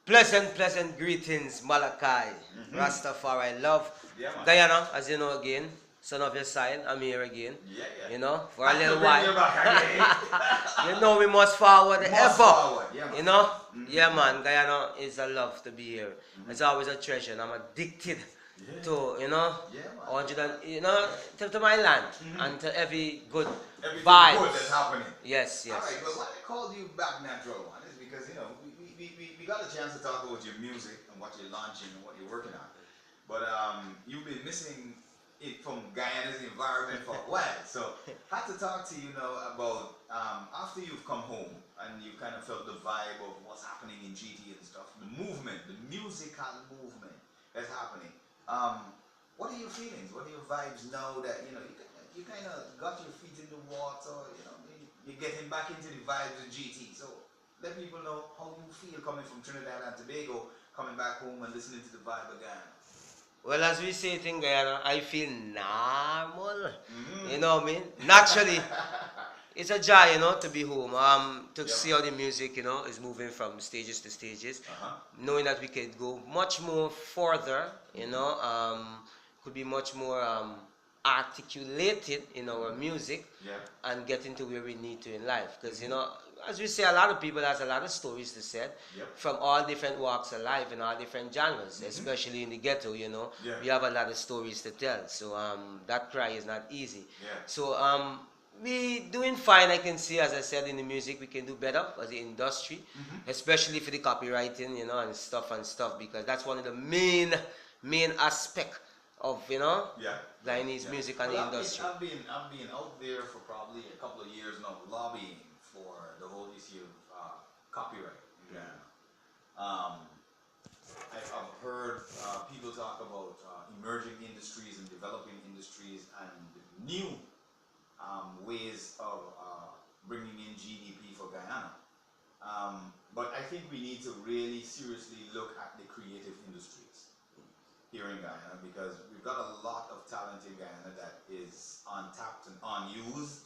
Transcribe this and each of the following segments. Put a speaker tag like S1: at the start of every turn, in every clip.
S1: Pleasant greetings, Malachi, Rastafari, love.
S2: Yeah, man.
S1: Guyana, as you know again, son of your side, I'm here again.
S2: Yeah, yeah.
S1: You know, for a
S2: Had to
S1: little
S2: bring
S1: while.
S2: you back again.
S1: You know we must forward
S2: Must
S1: ever.
S2: forward, yeah, man.
S1: You know? Yeah, man, Guyana is a love to be here. It's always a treasure, and I'm addicted
S2: Yeah.
S1: to, you know,
S2: Yeah, man.
S1: 100 and, you know, to my land and to every good
S2: Everything
S1: vibe.
S2: good that's happening.
S1: Yes, yes.
S2: All right, but why I called you back, Natural One, is because, you know, we got a chance to talk about your music and what you're launching and what you're working on. But you've been missing it from Guyana's environment for a while. So had to talk to you know about after you've come home and you kind of felt the vibe of what's happening in GT and stuff, the movement, the musical movement that's happening. What are your feelings? What are your vibes now that you know you kind of got your feet in the water? You know, you're getting back into the vibes of GT. So let people know how you feel coming from Trinidad and Tobago, coming back home and listening to the vibe of Guyana.
S1: Well, as we say it in Guyana, I feel normal. You know what I mean? Naturally, it's a joy, you know, to be home. To see how the music, you know, is moving from stages to stages. Knowing that we could go much more further, you know, could be much more articulated in our music and getting to where we need to in life. Because, you know, as we say, a lot of people has a lot of stories to say from all different walks of life and all different genres, especially in the ghetto, you know. We have a lot of stories to tell. So that cry is not easy. So we doing fine, I can see, as I said, in the music, we can do better as the industry, especially for the copywriting, you know, and stuff, because that's one of the main aspect of, you know, Guyanese music and the industry.
S2: I've been out there for probably a couple of years now, lobbying for the whole issue of copyright in Guyana. I've heard people talk about emerging industries and developing industries and new ways of bringing in GDP for Guyana. But I think we need to really seriously look at the creative industries here in Guyana, because we've got a lot of talent in Guyana that is untapped and unused,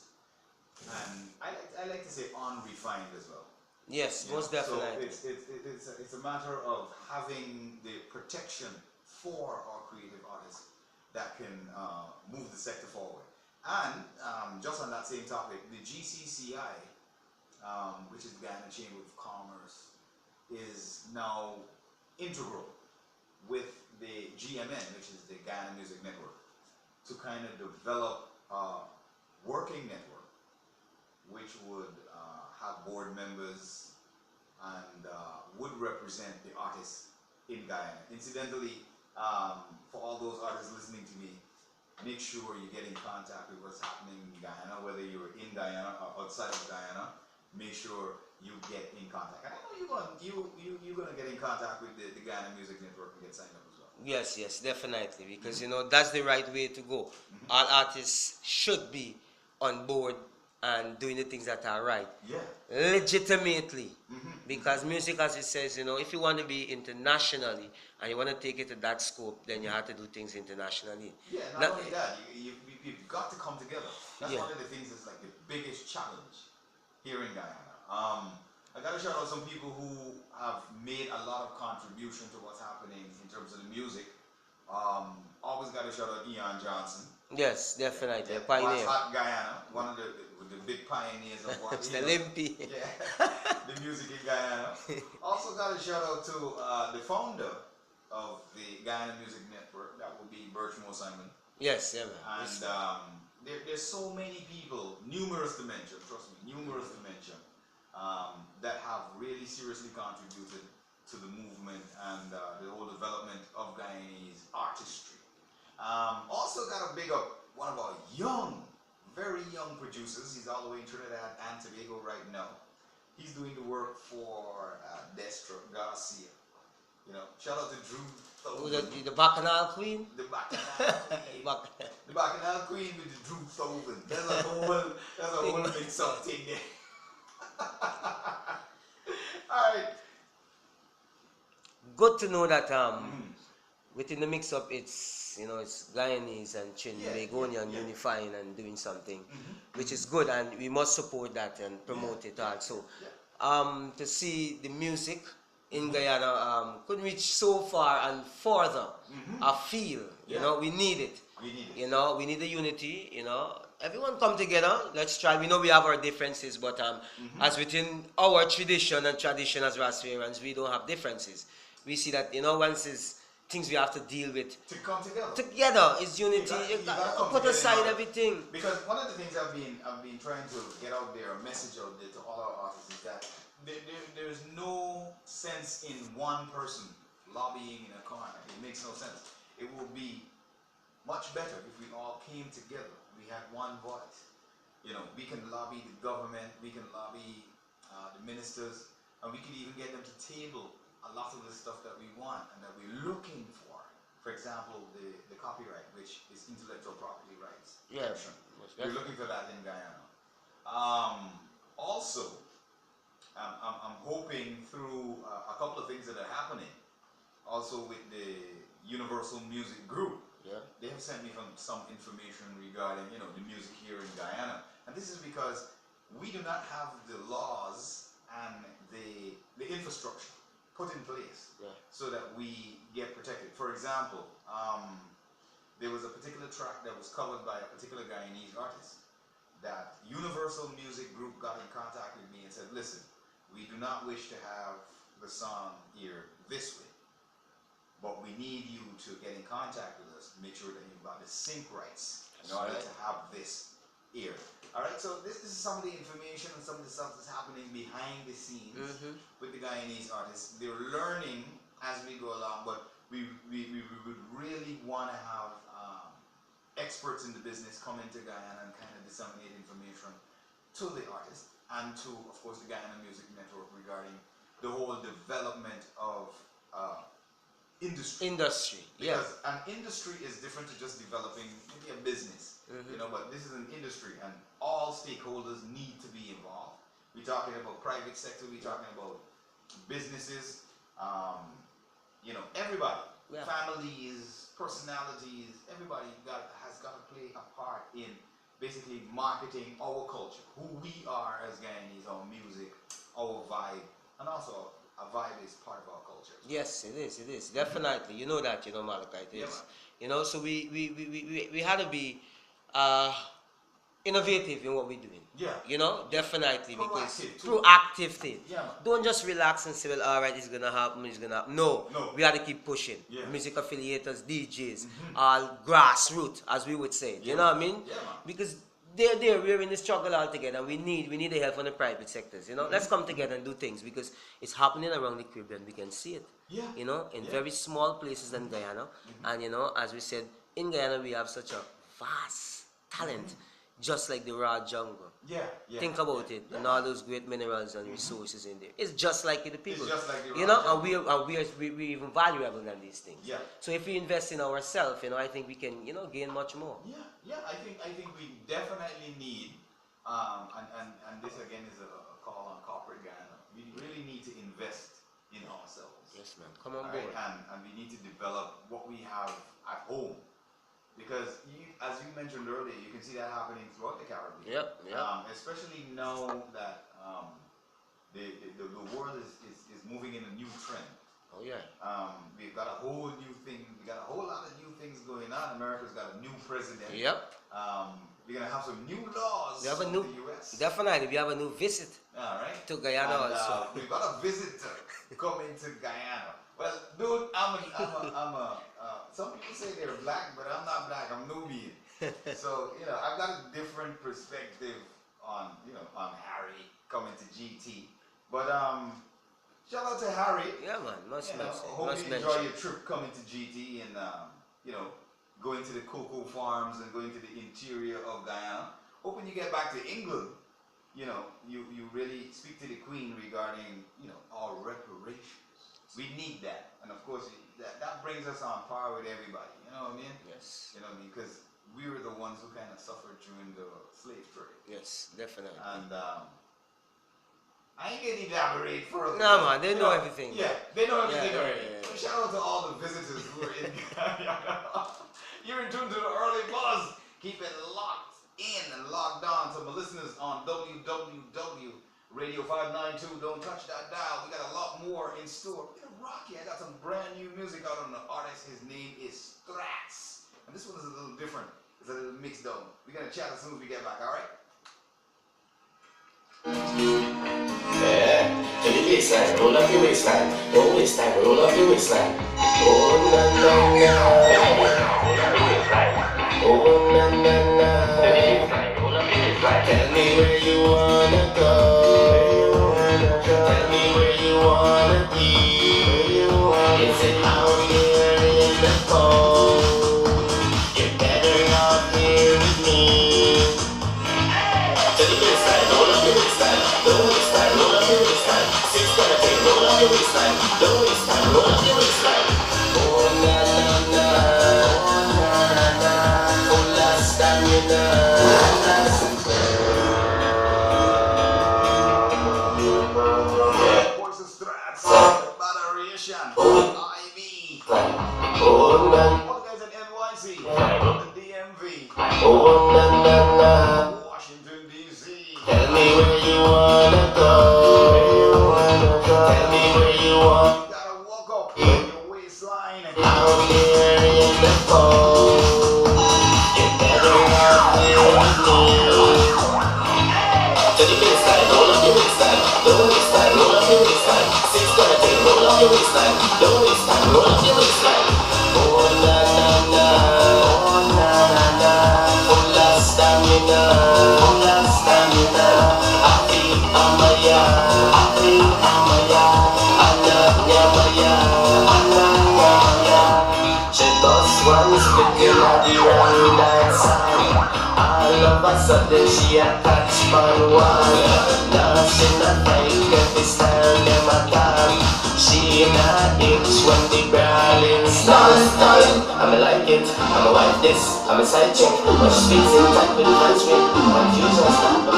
S2: and I like to say unrefined as well.
S1: Yes, most definitely.
S2: So it's a matter of having the protection for our creative artists that can move the sector forward. And just on that same topic, the GCCI, which is the Guyana Chamber of Commerce, is now integral with the GMN, which is the Guyana Music Network, to kind of develop a working network which would have board members and would represent the artists in Guyana. Incidentally, for all those artists listening to me, make sure you get in contact with what's happening in Guyana, whether you're in Guyana or outside of Guyana. Make sure you get in contact. And I know you're gonna get in contact with the Guyana Music Network and get signed up as well.
S1: Yes, definitely, because you know that's the right way to go. All artists should be on board and doing the things that are right, legitimately, because music, as it says, you know, if you want to be internationally and you want to take it to that scope, then you have to do things internationally.
S2: Not only that, you've got to come together. That's one of the things that's like the biggest challenge here in Guyana. I got to shout out some people who have made a lot of contribution to what's happening in terms of the music. Always got to shout out Ian Johnson.
S1: Yes, definitely, a
S2: What's
S1: pioneer.
S2: Hot Guyana, one of the big pioneers of what
S1: The Limpy.
S2: the music in Guyana. Also got to shout out to the founder of the Guyana Music Network, that would be Birchmore Simon.
S1: Yes, man.
S2: And there's so many people, numerous to mention, trust me, numerous to mention, that have really seriously contributed to the movement and the whole development of Guyanese artistry. Also got to big up one of our very young producers. He's all the way in Trinidad and Tobago right now. He's doing the work for Destra Garcia. You know, shout out to Drew Thoven.
S1: The Bacchanal Queen?
S2: The Bacchanal Queen. The Bacchanal Queen with the Drew Thoven. That's a whole mix up thing there. Alright.
S1: Good to know that within the mix up, it's, you know, it's Guyanese and Trinbagonian unifying and doing something, which is good, and we must support that and promote it also. To see the music in Guyana could reach so far and further afield. You
S2: Yeah.
S1: know, we need it.
S2: We need it.
S1: You know, we need the unity. You know, everyone come together. Let's try. We know we have our differences, but as within our tradition and tradition as Rastafarians, we don't have differences. We see that, you know, once is things we have to deal with
S2: To come together.
S1: together is unity.
S2: You
S1: You
S2: gotta
S1: gotta
S2: come
S1: put
S2: together
S1: aside
S2: in order-
S1: everything.
S2: Because one of the things I've been trying to get out there, a message out there to all our artists, is that there's no sense in one person lobbying in a corner. It makes no sense. It will be much better if we all came together. We had one voice. You know, we can lobby the government, we can lobby the ministers, and we can even get them to table a lot of the stuff that we want and that we're looking for. For example, the copyright, which is intellectual property rights.
S1: Yeah,
S2: We're looking for that in Guyana. Also, I'm hoping through a couple of things that are happening, also with the Universal Music Group.
S1: Yeah.
S2: They have sent me some information regarding, you know, the music here in Guyana. And this is because we do not have the laws and the infrastructure put in place so that we get protected. For example, there was a particular track that was covered by a particular Guyanese artist that Universal Music Group got in contact with me and said, listen, we do not wish to have the song here this way, but we need you to get in contact with us to make sure that you've got the sync rights in order to have this here. Alright, so this is some of the information and some of the stuff that's happening behind the scenes with the Guyanese artists. They're learning as we go along, but we would really want to have experts in the business come into Guyana and kind of disseminate information to the artists and to, of course, the Guyana Music Network regarding the whole development of industry.
S1: Yeah.
S2: Because an industry is different to just developing maybe a business, you know, but this is an industry and all stakeholders need to be involved. We're talking about private sector, we're talking about businesses, you know, everybody, families, personalities, everybody has got to play a part in basically marketing our culture, who we are as Guyanese, our music, our vibe, and also a vibe is part of our culture.
S1: Yes, it is, definitely. You know that, you know, Malachi, it is. You know, so we had to be innovative in what we're doing.
S2: Yeah.
S1: You know, definitely, because
S2: Proactive too.
S1: proactive thing.
S2: Yeah, man.
S1: Don't just relax and say, well, all right, it's gonna happen, it's gonna happen. No,
S2: No.
S1: we have to keep pushing.
S2: Yeah.
S1: Music affiliators, DJs, all grassroots, as we would say. You know what I mean?
S2: Yeah, man.
S1: Because we're in the struggle all together, and we need the help from the private sectors. You know, let's come together and do things because it's happening around the Caribbean. We can see it.
S2: Yeah.
S1: You know, in very small places in Guyana, and you know, as we said, in Guyana we have such a vast talent, just like the raw jungle.
S2: Yeah, yeah.
S1: Think about it, and all those great minerals and resources in there. It's just like the people.
S2: It's just like the
S1: you
S2: raw
S1: know,
S2: jungle.
S1: and we're even valuable than these things.
S2: Yeah.
S1: So if we invest in ourselves, you know, I think we can, you know, gain much more.
S2: Yeah, I think we definitely need, and this again is a call on corporate Guyana. We really need to invest in ourselves.
S1: Yes, man. Come on
S2: Alright?
S1: board.
S2: And we need to develop what we have at home. Because as you mentioned earlier, you can see that happening throughout the Caribbean.
S1: Yep.
S2: Especially now that the world is moving in a new trend.
S1: Oh yeah.
S2: We've got a whole new thing. We got a whole lot of new things going on. America's got a new president.
S1: Yep.
S2: We're gonna have some new laws
S1: We have a
S2: in
S1: new,
S2: the U.S.
S1: definitely, we have a new visit
S2: All right.
S1: to Guyana
S2: And,
S1: also.
S2: we've got a visitor coming to Guyana. Well, dude, some people say they're black, but I'm not black. I'm Nubian. So you know, I've got a different perspective on Harry coming to GT. But shout out to Harry.
S1: Yeah, man. Must mention.
S2: Hope
S1: Must
S2: you
S1: mention.
S2: enjoy your trip coming to GT and going to the cocoa farms and going to the interior of Guyana. Hoping you get back to England. You know, you really speak to the Queen regarding our reparations. We need that, and of course that brings us on par with everybody. You know what I mean?
S1: Yes.
S2: You know, because we were the ones who kind of suffered during the slave trade.
S1: Yes, definitely.
S2: And I ain't gonna elaborate further.
S1: No, man, they know everything.
S2: Yeah, they know everything
S1: Yeah,
S2: already.
S1: yeah, yeah.
S2: So shout out to all the visitors who are in Guyana. You're in tune to the early buzz. Keep it locked in and logged on to my listeners on www.rastafarianradio.com. Radio 592. Don't touch that dial. We got a lot more in store. We're gonna rock you. I got some brand new music out on the artist. His name is Strats. And this one is a little different. It's a little mixed down. We're gonna chat as soon as we get back, alright?
S3: Yeah, to the baseline, roll up your waistline. Don't waste time, roll up your waistline. Oh na na na, roll up your waistline. Oh na na na, roll up your waistline. Tell me where you wanna go. Tell me where you wanna be. Is it out here in the cold? You're better off here with me. To the baseline, roll up your waistline. Don't waste time, roll up your waistline. 6:30, roll up your waistline. Don't waste time, roll up your waistline. Oh na na na, oh na na na, full of stamina.
S2: Voice of Strats, Moderation, IB.
S3: Oh na,
S2: All the guys in NYC, the DMV,
S3: oh na na na.
S2: Washington DC.
S3: Tell me where you wanna go. Tell me where you want.
S2: You gotta walk up your waistline.
S3: Out here in the cold. You better off here with me. To the baseline, roll up your waistline. Don't waste time, roll up your waistline. 6:30, roll up your waistline. Don't waste time, roll up your waistline. Oh na na na, oh na na na, full of stamina, full of stamina. Ati amaya, ati amaya, anak niya maya, anak niya maya. She does one speaking at the round outside. All of a sudden she attached my wall. Now she not like every style them attack. She not itch when the brawling style. I'ma like it, I'ma wipe this, I'm a side chick. But she speaks in tight with the fans with confusion, stop but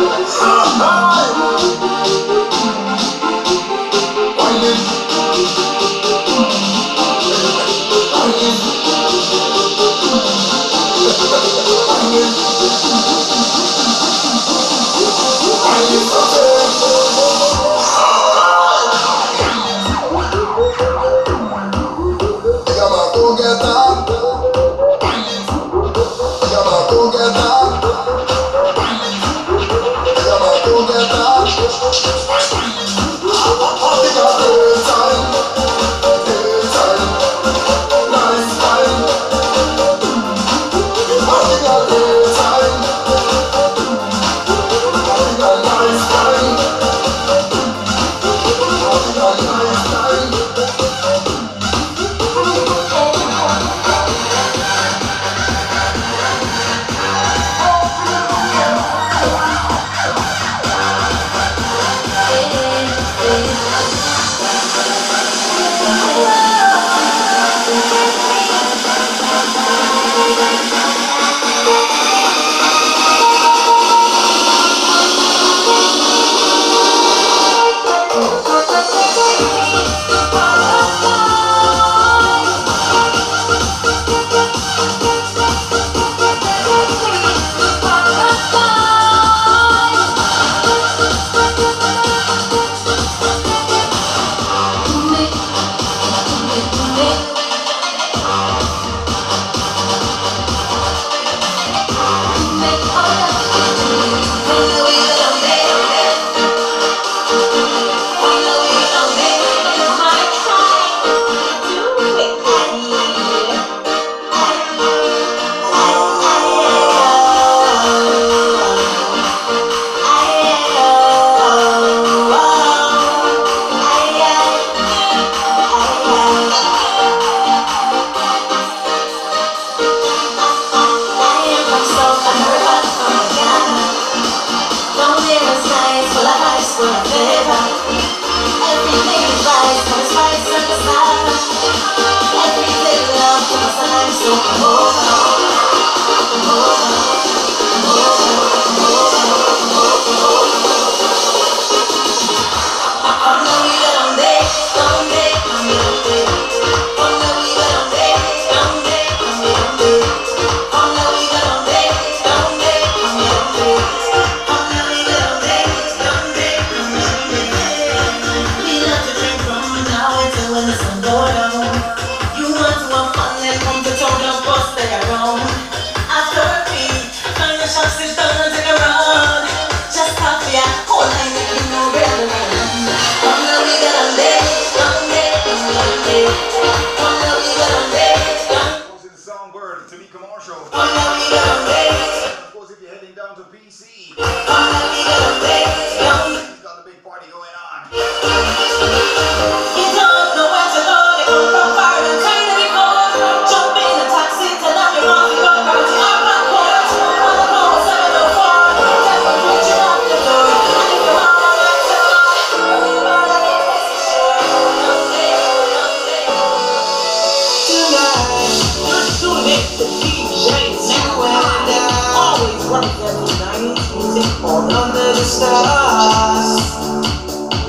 S3: the stars,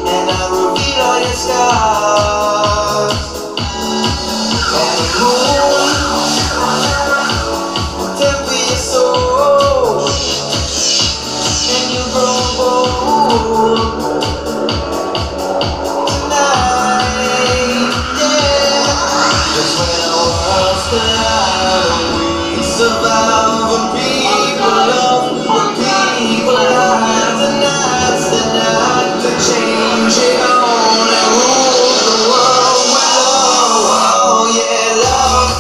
S3: and I reveal all your scars. And the moon temper your soul, and you grow bold tonight, yeah. Just when our worlds collide, we survive when people love, when people lie. Tonight's the night to change it on and rule the world with love. Oh yeah, love,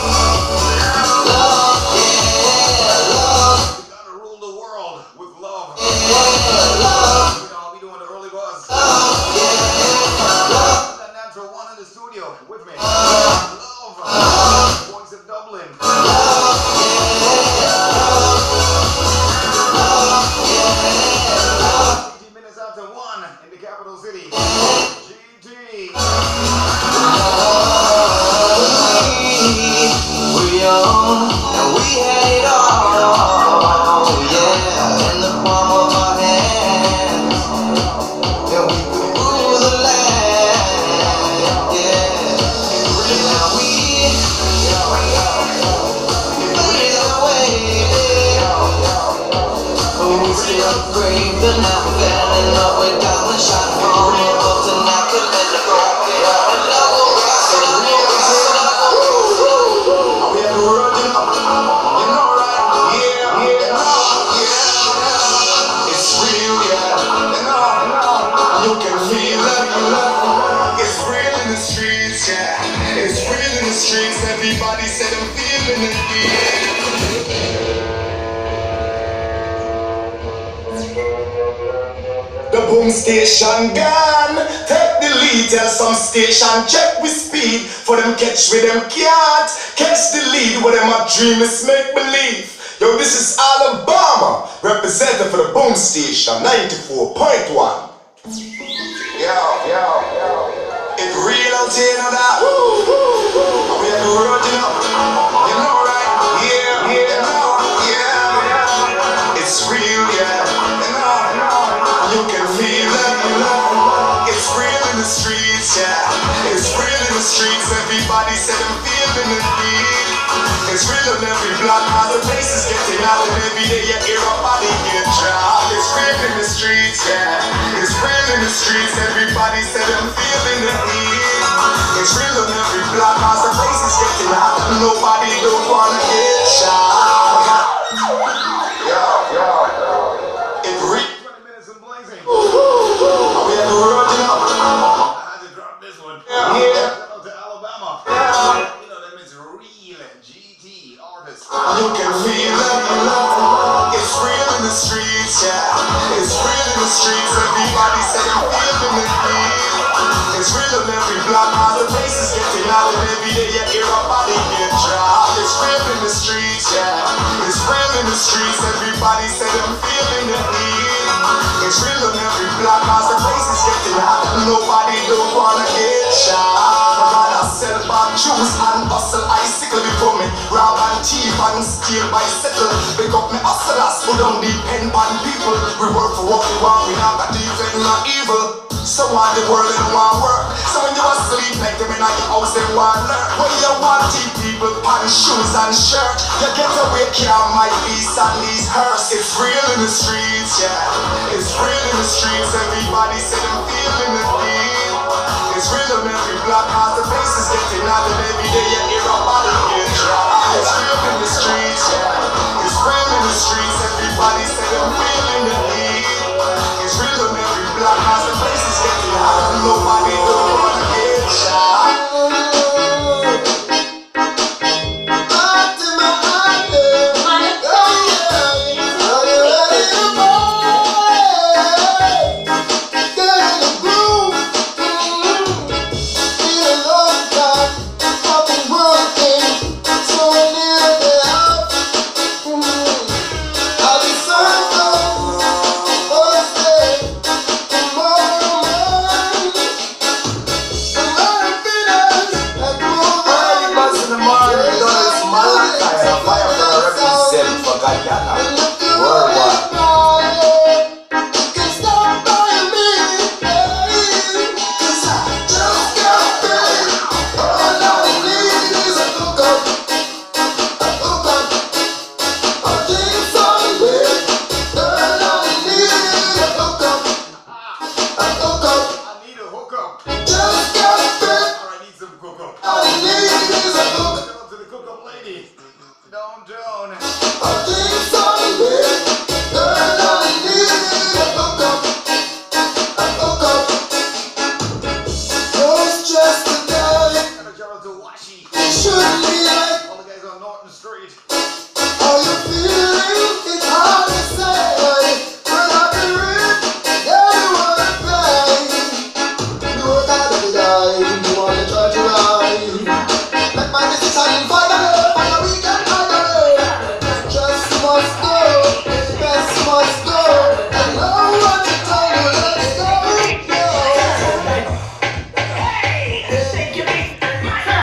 S3: love, yeah, love.
S2: We gotta rule the world with love.
S3: Yeah, love.
S2: You know, we doing the early buzz.
S3: Love, yeah, love.
S2: That natural one in the studio with me. Love. Voice of Dublin. 18 minutes after 1 in the capital city. GT.
S3: We're young and we had it all, yeah, in the palm of our hands, and we could rule the land, yeah. Now we put it away, but we still crave the night, fell in love with diamond shot from above tonight, could let it go, yeah, and love will rise, and love will rise, and love will rise.
S2: We have running up, you know, right? Yeah,
S3: It's real, yeah. You can feel it,
S4: It's real in the streets, yeah. It's real in the streets. Everybody said I'm feeling it, yeah. The boom station gone. Take the lead, tell some station check with speed. For them catch with them can't catch the lead. What them a dream is make believe. Yo, this is Alabama, representing for the boom station 94.1. Yo. It real out here, you know that? We are running up, you know, right? Yeah. It's real, yeah. You can feel it, It's real in the streets, yeah. It's real in the streets. Everybody said I'm feeling it, beat. It's real on every block, how the place is getting out, and every day you hear a body get dropped. It's real in the streets, yeah. It's real in the streets. Everybody said I'm feeling the heat. It's real on every block, how the place is getting out, and nobody don't wanna get shot. Yo. It real.
S2: 20 minutes and blazing.
S4: We are running up.
S2: I had to drop this one.
S4: Yeah.
S2: Shout out to Alabama. You know, that means real GT artists.
S4: You can feel it. It's real in the streets, yeah. It's real in the streets. Everybody say I'm feeling the heat. It's real on every block, how the place is getting out, and every day you hear a body get dropped. It's real in the streets, yeah. It's real in the streets. Everybody say I'm feeling the heat. It's real on every block, how the place is getting out, and nobody don't wanna get shot. I sell bad shoes and hustle icicle before me rob and thief and steal bicycle. Pick up me hustlers, who don't depend on people. We work for what we want, we not got defend not evil. So want the world and want work. So when you asleep, like them in your house, they want learn. When you want to people pants, shoes and shirt, you get away, can't my peace and these hurts. It's real in the streets, yeah. It's real in the streets. Everybody say them feeling the beat. It's real on every block, how the place is getting out, and every day you hear a body get dropped. It's real in the streets, yeah. It's real in the streets. Everybody say them feeling the heat. It's real on every block, how the place is getting out, and nobody don't wanna get shot.
S3: Girl,
S2: lady downtown.